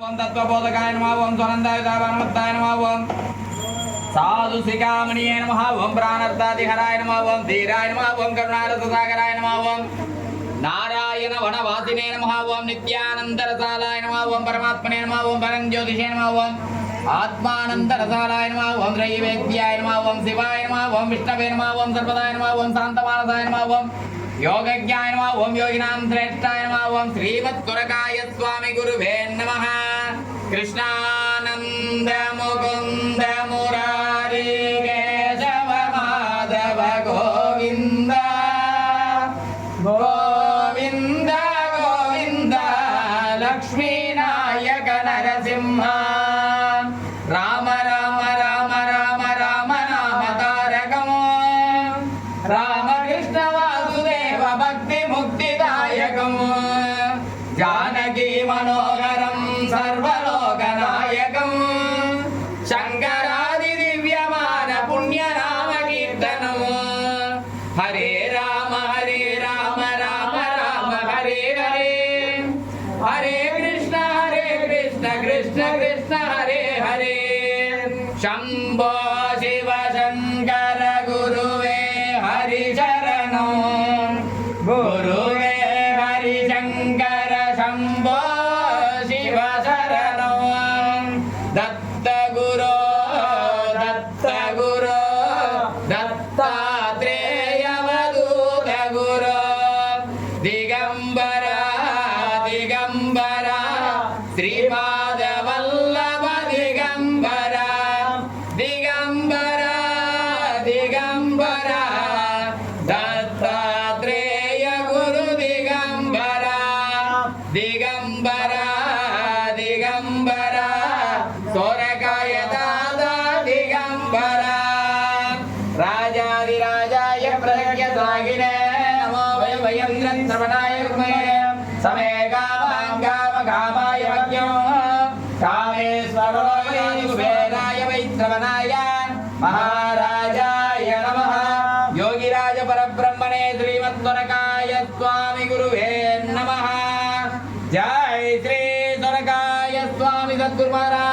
ओम तत्वबोधकाय नमः ओम स्वानंदाय दावानमत्ताय नमः ओम साधु शिखामणिये नमः ओम प्राणार्थादिहराय नमः ओम धीराय नमः ओम करुणारससागराय नमः ओम नारायण वनवासिने नमः ओम नित्यानंदरसालाय नमः ओम परमात्मने नमः ओम परमज्योतिषे नमः ओम आत्मानंदरसालाय नमः ओम त्रयीवेद्याय नमः ओम शिवाय नमः ओम विष्णवे नमः ओम सर्वदाय नमः ओम शांतमानसाय नमः ओम योगज्ञाय नमः ओम योगिनां श्रेष्ठाय नमः ओम श्रीमद्गुरकाय स्वामी गुरुवे नमः कृष्णानंद मुकुंद मुरारी केशव माधव गोविंद गोविंद गोविंद लक्ष्मी नायक नरसिंह राम राम राम राम राम नाम तारकमो राम कृष्ण वासुदेव भक्ति मुक्तिदायकमो जानकी मनोहरं सर्वलोकनायकं शंकरादि दिव्यमान पुण्यनाम कीर्तनं हरे राम राम राम हरे हरे हरे कृष्ण कृष्ण कृष्ण हरे हरे शंभो शिव शंकर गुरुवे हरि शरणं गुरुवे हरि शंकर शंभो शिव शरणं दत्त गुरो दत्तात्रेयवदूत गुरो दिगंबरा दिगंबरा श्रीपादवल्लभ दिगंबरा दिगंबरा दिगंबरा दत्तात्रेय गुरु दिगंबरा दिगंबरा दिगंबरा सोरकाय दादा दिगंबरा राजाधिराजाय प्रज्ञसागिने नमो वयं श्रवणाय समे कामाय वज्ञो कामेश्वराय कुबेराय वैश्रवणाय महाराजाय नमः योगिराज परब्रह्मणे श्रीमद्गुरकाय स्वामी गुरुवे नमः जय श्री द्वारकाय स्वामी सद्गुरु महाराज